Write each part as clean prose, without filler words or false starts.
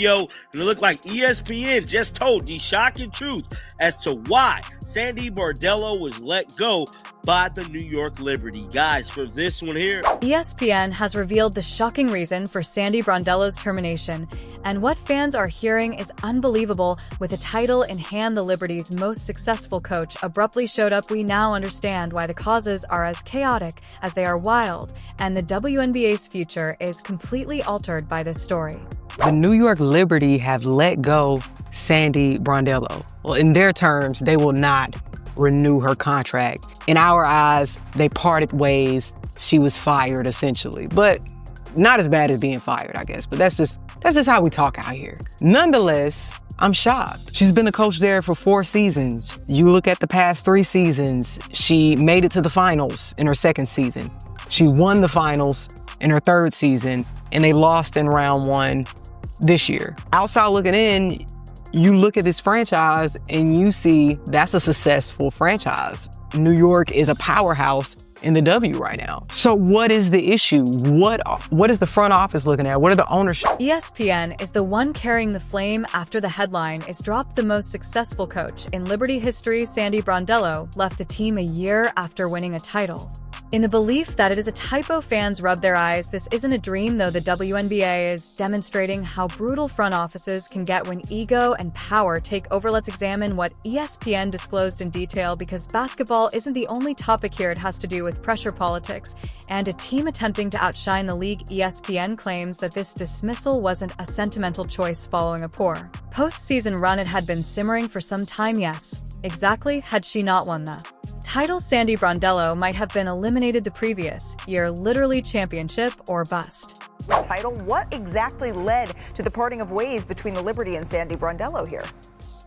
And it looked like ESPN just told the shocking truth as to why Sandy Brondello was let go by the New York Liberty. Guys, for this one here, ESPN has revealed the shocking reason for Sandy Brondello's termination, and what fans are hearing is unbelievable. With a title in hand, the Liberty's most successful coach abruptly showed up. We now understand why the causes are as chaotic as they are wild, and the WNBA's future is completely altered by this story. The New York Liberty have let go Sandy Brondello. Well, in their terms, they will not renew her contract. In our eyes, they parted ways. She was fired, essentially. But not as bad as being fired, I guess. But that's just how we talk out here. Nonetheless, I'm shocked. She's been a coach there for 4 seasons. You look at the past 3 seasons, she made it to the finals in her 2nd season. She won the finals in her 3rd season, and they lost in round 1 this year. Outside looking in, you look at this franchise and you see that's a successful franchise. New York is a powerhouse in the W right now. So what is the issue? What is the front office looking at? What are the ownership? ESPN is the one carrying the flame after the headline is dropped. The most successful coach in Liberty history, Sandy Brondello, left the team a year after winning a title. In the belief that it is a typo, fans rub their eyes. This isn't a dream, though. The WNBA is demonstrating how brutal front offices can get when ego and power take over. Let's examine what ESPN disclosed in detail, because basketball isn't the only topic here. It has to do with pressure politics and a team attempting to outshine the league. ESPN claims that this dismissal wasn't a sentimental choice following a poor postseason run. It had been simmering for some time. Yes, exactly. Had she not won the title, Sandy Brondello might have been eliminated the previous year. Literally championship or bust. Title. What exactly led to the parting of ways between the Liberty and Sandy Brondello here?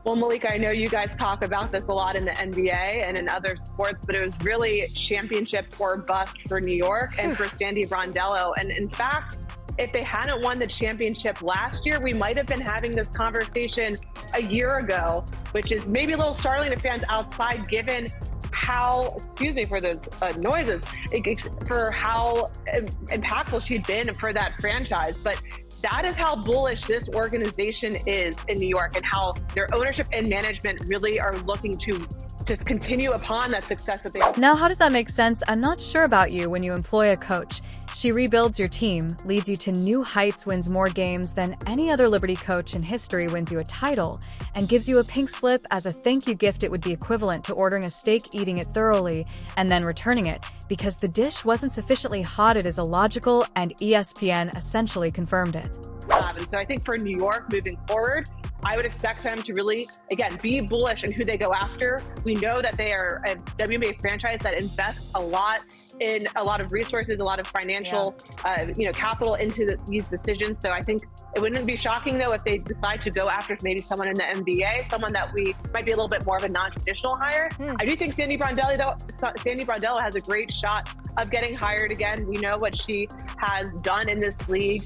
Well, Malika, I know you guys talk about this a lot in the NBA and in other sports, but it was really championship or bust for New York and for Sandy Brondello. And in fact, if they hadn't won the championship last year, we might have been having this conversation a year ago, which is maybe a little startling to fans outside, given how, excuse me for those noises, for how impactful she'd been for that franchise. But that is how bullish this organization is in New York, and how their ownership and management really are looking to just continue upon that success that they have. Now, how does that make sense? I'm not sure about you. When you employ a coach, she rebuilds your team, leads you to new heights, wins more games than any other Liberty coach in history, wins you a title, and gives you a pink slip as a thank you gift. It would be equivalent to ordering a steak, eating it thoroughly, and then returning it because the dish wasn't sufficiently hot. It is illogical, and ESPN essentially confirmed it. And so I think for New York moving forward, I would expect them to really, again, be bullish in who they go after. We know that they are a WNBA franchise that invests a lot in a lot of resources, a lot of financial, capital into these decisions. So I think it wouldn't be shocking, though, if they decide to go after maybe someone in the NBA, someone that we might be a little bit more of a non-traditional hire. I do think Sandy Brondello has a great shot of getting hired again. We know what she has done in this league.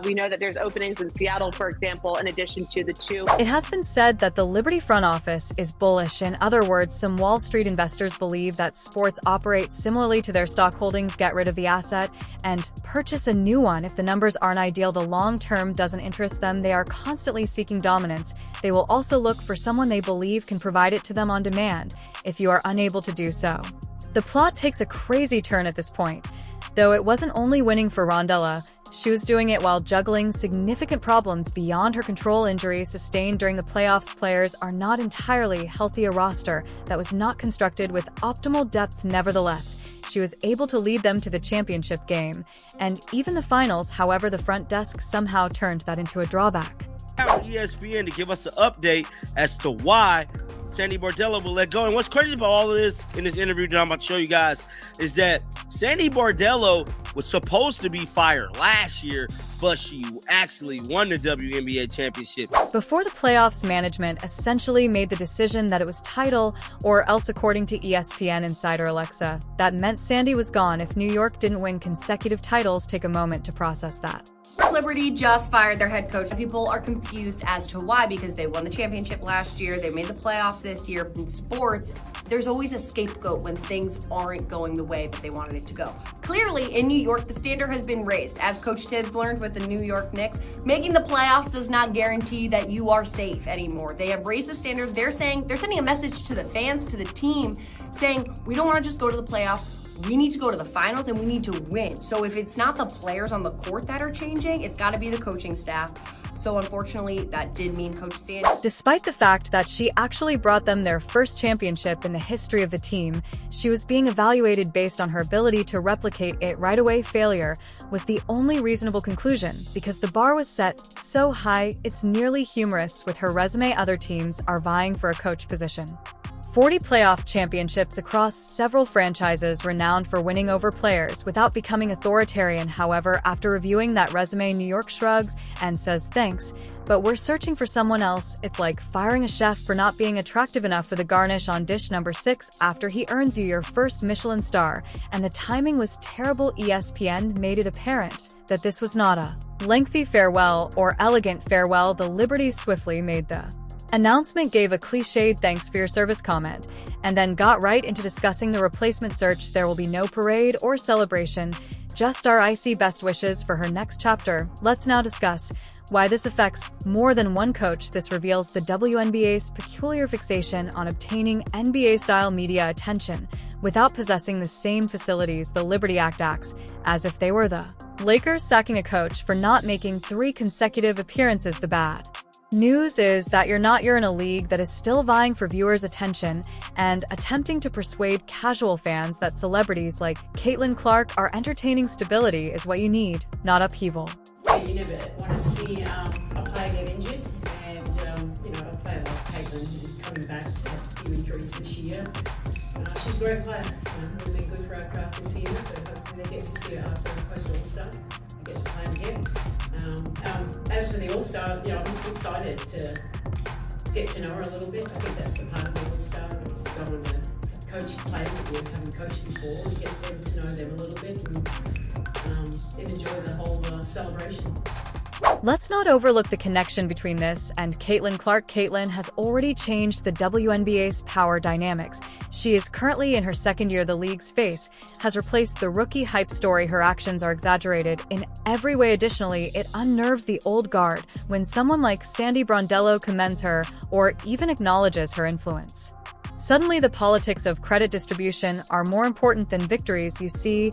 We know that there's openings in Seattle, for example, in addition to the 2. It has been said that the Liberty front office is bullish. In other words, some Wall Street investors believe that sports operate similarly to their stock holdings. Get rid of the asset and purchase a new one. If the numbers aren't ideal, the long term doesn't interest them. They are constantly seeking dominance. They will also look for someone they believe can provide it to them on demand if you are unable to do so. The plot takes a crazy turn at this point. Though it wasn't only winning for Brondello, she was doing it while juggling significant problems beyond her control. Injuries sustained during the playoffs. Players are not entirely healthy. A roster that was not constructed with optimal depth. Nevertheless, she was able to lead them to the championship game and even the finals. However, the front desk somehow turned that into a drawback. ESPN to give us an update as to why Sandy Brondello will let go. And what's crazy about all of this in this interview that I'm about to show you guys is that Sandy Brondello was supposed to be fired last year, but she actually won the WNBA championship. Before the playoffs, management essentially made the decision that it was title or else. According to ESPN insider Alexa, that meant Sandy was gone if New York didn't win consecutive titles. Take a moment to process that. Liberty just fired their head coach. People are confused as to why, because they won the championship last year. They made the playoffs this year. In sports, there's always a scapegoat when things aren't going the way that they wanted it to go. Clearly, in New York, the standard has been raised. As Coach Tibbs learned with the New York Knicks, making the playoffs does not guarantee that you are safe anymore. They have raised the standard. They're sending a message to the fans, to the team, saying, we don't want to just go to the playoffs. We need to go to the finals and we need to win. So if it's not the players on the court that are changing, it's got to be the coaching staff. So unfortunately, that did mean Coach Sandy. Despite the fact that she actually brought them their first championship in the history of the team, she was being evaluated based on her ability to replicate it right away. Failure was the only reasonable conclusion because the bar was set so high, it's nearly humorous with her resume. Other teams are vying for a coach position. 40 playoff championships across several franchises renowned for winning over players without becoming authoritarian. However, after reviewing that resume, New York shrugs and says thanks, but we're searching for someone else. It's like firing a chef for not being attractive enough for the garnish on dish number 6 after he earns you your first Michelin star, and the timing was terrible. ESPN made it apparent that this was not a lengthy farewell or elegant farewell. The Liberty swiftly made the announcement, gave a cliched thanks for your service comment, and then got right into discussing the replacement search. There will be no parade or celebration, just our icy best wishes for her next chapter. Let's now discuss why this affects more than one coach. This reveals the WNBA's peculiar fixation on obtaining NBA-style media attention without possessing the same facilities. The Liberty Act acts as if they were the Lakers sacking a coach for not making 3 consecutive appearances. The bad news is that you're in a league that is still vying for viewers' attention and attempting to persuade casual fans that celebrities like Caitlin Clark are entertaining. Stability is what you need, not upheaval. You never want to see a player get injured, and a player like Caitlin is coming back to a few injuries this year. She's a great player. It'll be good for our craft this year, so hopefully they get to see her after the post-All-Star. Get to play again. As for the All-Star, I'm excited to get to know her a little bit. I think that's the part of the All-Star, is going to coach players that you haven't coached before and get them to know them a little bit and enjoy the whole celebration. Let's not overlook the connection between this and Caitlin Clark. Caitlin has already changed the WNBA's power dynamics. She is currently in her second year. The league's face has replaced the rookie hype story. Her actions are exaggerated in every way. Additionally, it unnerves the old guard when someone like Sandy Brondello commends her or even acknowledges her influence. Suddenly, the politics of credit distribution are more important than victories. You see,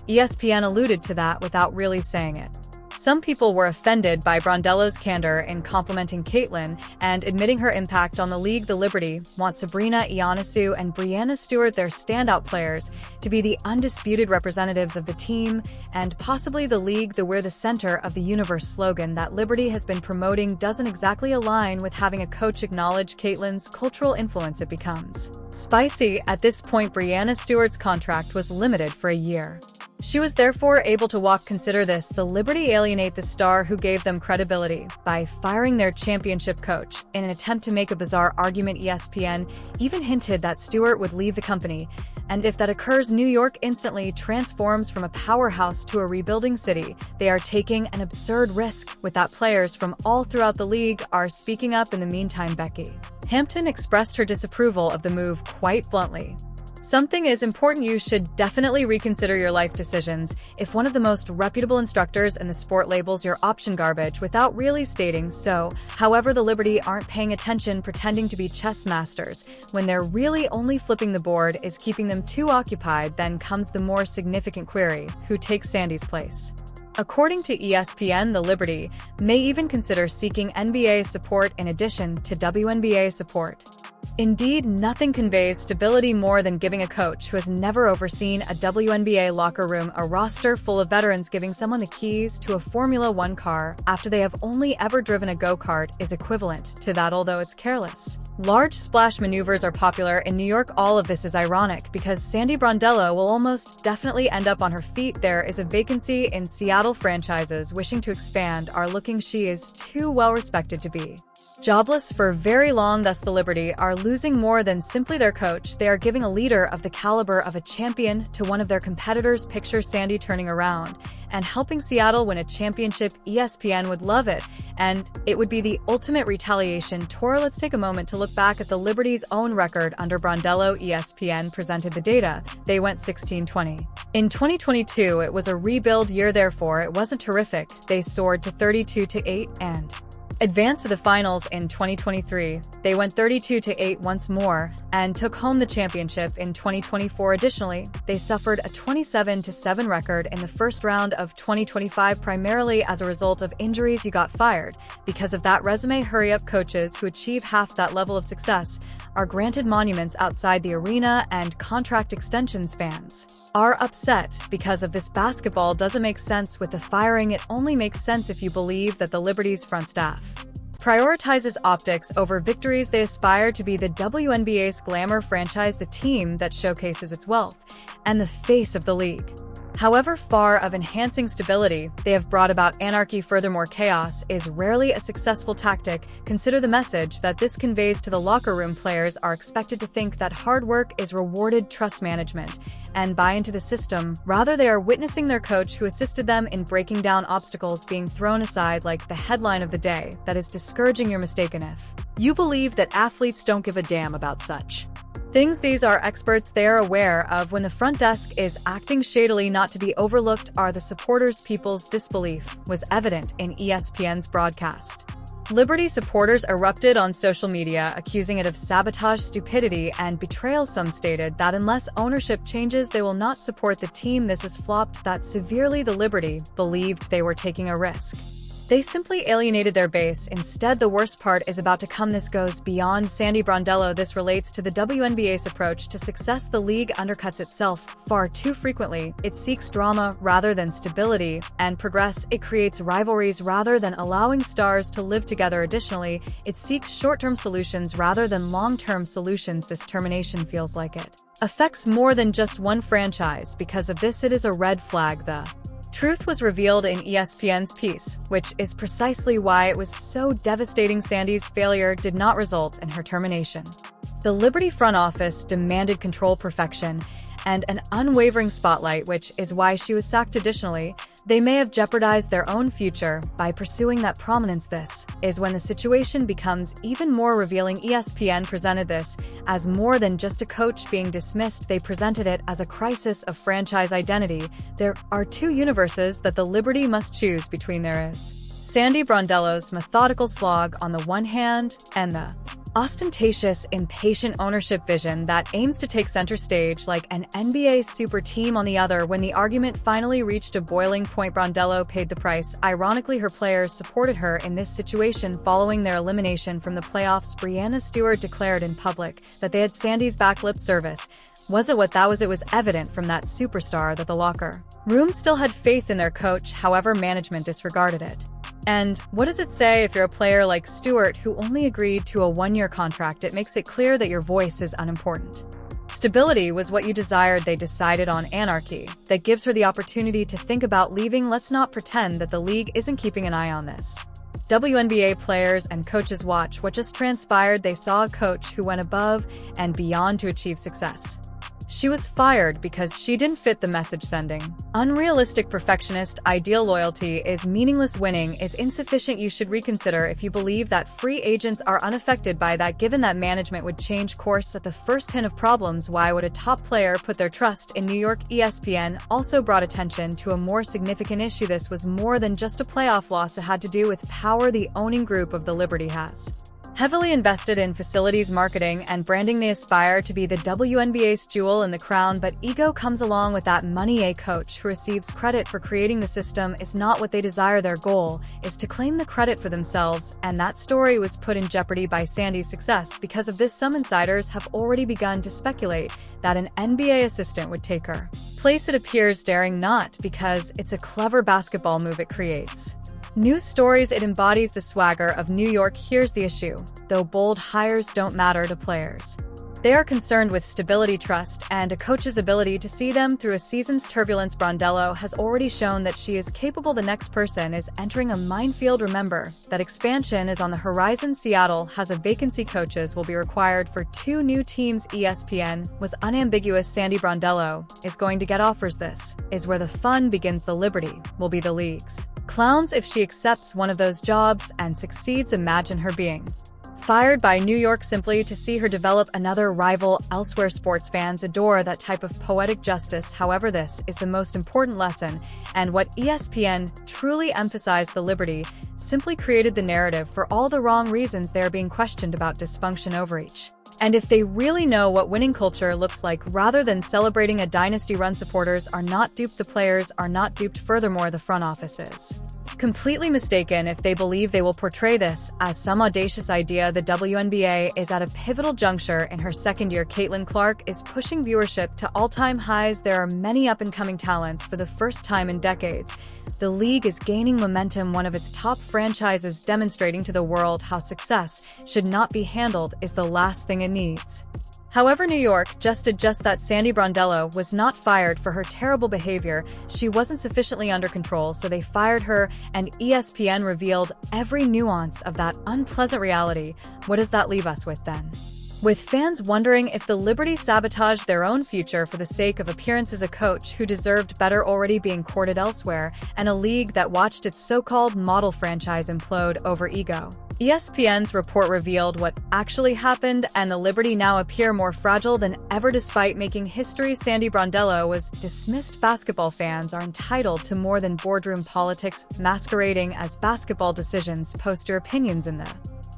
ESPN alluded to that without really saying it. Some people were offended by Brondello's candor in complimenting Caitlin and admitting her impact on the league. The Liberty want Sabrina Ionescu and Breanna Stewart, their standout players, to be the undisputed representatives of the team and possibly the league. The "We're the center of the universe" slogan that Liberty has been promoting doesn't exactly align with having a coach acknowledge Caitlin's cultural influence. It becomes spicy. At this point, Breanna Stewart's contract was limited for a year. She was therefore able to walk. Consider this: the Liberty alienate the star who gave them credibility by firing their championship coach. In an attempt to make a bizarre argument, ESPN even hinted that Stewart would leave the company. And if that occurs, New York instantly transforms from a powerhouse to a rebuilding city. They are taking an absurd risk with that. Players from all throughout the league are speaking up. In the meantime, Becky Hampton expressed her disapproval of the move quite bluntly. Something is important. You should definitely reconsider your life decisions. If one of the most reputable instructors in the sport labels your option garbage without really stating so. However, the Liberty aren't paying attention, pretending to be chess masters when they're really only flipping the board is keeping them too occupied. Then comes the more significant query: who takes Sandy's place? According to ESPN, the Liberty may even consider seeking NBA support in addition to WNBA support. Indeed, nothing conveys stability more than giving a coach who has never overseen a WNBA locker room a roster full of veterans. Giving someone the keys to a Formula One car after they have only ever driven a go-kart is equivalent to that, although it's careless. Large splash maneuvers are popular in New York. All of this is ironic because Sandy Brondello will almost definitely end up on her feet. There is a vacancy in Seattle. Franchises wishing to expand are looking. She is too well respected to be jobless for very long. Thus, the Liberty are losing more than simply their coach. They are giving a leader of the caliber of a champion to one of their competitors. Picture Sandy turning around and helping Seattle win a championship. ESPN would love it, and it would be the ultimate retaliation. Tor, let's take a moment to look back at the Liberty's own record under Brondello. ESPN presented the data. They went 16-20. In 2022, it was a rebuild year, therefore it wasn't terrific. They soared to 32-8 and advanced to the finals in 2023. They went 32-8 once more and took home the championship in 2024. Additionally, they suffered a 27-7 record in the first round of 2025, primarily as a result of injuries. You got fired. Because of that resume, hurry-up coaches who achieve half that level of success are granted monuments outside the arena, and contract extensions. Fans are upset because of this. Basketball doesn't make sense with the firing. It only makes sense if you believe that the Liberty's front staff prioritizes optics over victories. They aspire to be the WNBA's glamour franchise, the team that showcases its wealth, and the face of the league. However, far of enhancing stability, they have brought about anarchy. Furthermore, chaos is rarely a successful tactic. Consider the message that this conveys to the locker room. Players are expected to think that hard work is rewarded, trust management, and buy into the system. Rather, they are witnessing their coach who assisted them in breaking down obstacles being thrown aside like the headline of the day. That is discouraging. You're mistaken if you believe that athletes don't give a damn about such things. These are experts. They are aware of when the front desk is acting shadily. Not to be overlooked are the supporters. People's disbelief was evident in ESPN's broadcast. Liberty supporters erupted on social media, accusing it of sabotage, stupidity, and betrayal. Some stated that unless ownership changes, they will not support the team. This has flopped that severely. The Liberty believed they were taking a risk. They simply alienated their base. Instead, the worst part is about to come. This goes beyond Sandy Brondello. This relates to the WNBA's approach to success. The league undercuts itself far too frequently. It seeks drama rather than stability and progress. It creates rivalries rather than allowing stars to live together. Additionally, it seeks short-term solutions rather than long-term solutions. This termination feels like it affects more than just one franchise. Because of this, it is a red flag. The truth was revealed in ESPN's piece, which is precisely why it was so devastating. Sandy's failure did not result in her termination. The Liberty front office demanded control, perfection, and an unwavering spotlight, which is why she was sacked. Additionally, they may have jeopardized their own future by pursuing that prominence. This is when the situation becomes even more revealing. ESPN presented this as more than just a coach being dismissed. They presented it as a crisis of franchise identity. There are two universes that the Liberty must choose between. There is Sandy Brondello's methodical slog on the one hand, and the ostentatious, impatient ownership vision that aims to take center stage like an NBA super team on the other. When the argument finally reached a boiling point, Brondello paid the price. Ironically, her players supported her in this situation. Following their elimination from the playoffs, Breanna Stewart declared in public that they had Sandy's back. Lip service. Was it what that was? It was evident from that superstar that the locker room still had faith in their coach, however management disregarded it. And what does it say if you're a player like Stewart who only agreed to a one-year contract? It makes it clear that your voice is unimportant. Stability was what you desired. They decided on anarchy. That gives her the opportunity to think about leaving. Let's not pretend that the league isn't keeping an eye on this. WNBA players and coaches watch what just transpired. They saw a coach who went above and beyond to achieve success. She was fired because she didn't fit the message sending. Unrealistic perfectionist ideal. Loyalty is meaningless. Winning is insufficient. You should reconsider if you believe that free agents are unaffected by that. Given that management would change course at the first hint of problems, why would a top player put their trust in New York? ESPN also brought attention to a more significant issue. This was more than just a playoff loss. It had to do with power. The owning group of the Liberty has heavily invested in facilities, marketing, and branding. They aspire to be the WNBA's jewel in the crown, but ego comes along with that money. A coach who receives credit for creating the system is not what they desire. Their goal is to claim the credit for themselves, and that story was put in jeopardy by Sandy's success. Because of this, some insiders have already begun to speculate that an NBA assistant would take her place. It appears daring, not because it's a clever basketball move. It creates news stories. It embodies the swagger of New York. Here's the issue, though bold hires don't matter to players. They are concerned with stability, trust, and a coach's ability to see them through a season's turbulence. Brondello has already shown that she is capable. The next person is entering a minefield. Remember that expansion is on the horizon. Seattle has a vacancy. Coaches will be required for 2 new teams. ESPN was unambiguous. Sandy Brondello is going to get offers. This is where the fun begins. The Liberty will be the league's clowns if she accepts one of those jobs and succeeds. Imagine her being fired by New York simply to see her develop another rival elsewhere. Sports fans adore that type of poetic justice. However, this is the most important lesson, and what ESPN truly emphasized: the Liberty simply created the narrative for all the wrong reasons. They are being questioned about dysfunction, overreach, and if they really know what winning culture looks like. Rather than celebrating a dynasty run, supporters are not duped, the players are not duped. Furthermore, the front office is completely mistaken if they believe they will portray this as some audacious idea. The WNBA is at a pivotal juncture in her second year. Caitlin Clark is pushing viewership to all-time highs. There are many up-and-coming talents for the first time in decades. The league is gaining momentum. One of its top franchises demonstrating to the world how success should not be handled is the last thing it needs. However, New York just did just that. Sandy Brondello was not fired for her terrible behavior. She wasn't sufficiently under control, so they fired her, and ESPN revealed every nuance of that unpleasant reality. What does that leave us with then? With fans wondering if the Liberty sabotaged their own future for the sake of appearances. A coach who deserved better already being courted elsewhere, and a league that watched its so-called model franchise implode over ego. ESPN's report revealed what actually happened, and the Liberty now appear more fragile than ever. Despite making history, Sandy Brondello was dismissed. Basketball fans are entitled to more than boardroom politics masquerading as basketball decisions. Post your opinions in the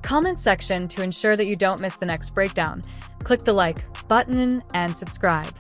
comment section to ensure that you don't miss the next breakdown. Click the like button and subscribe.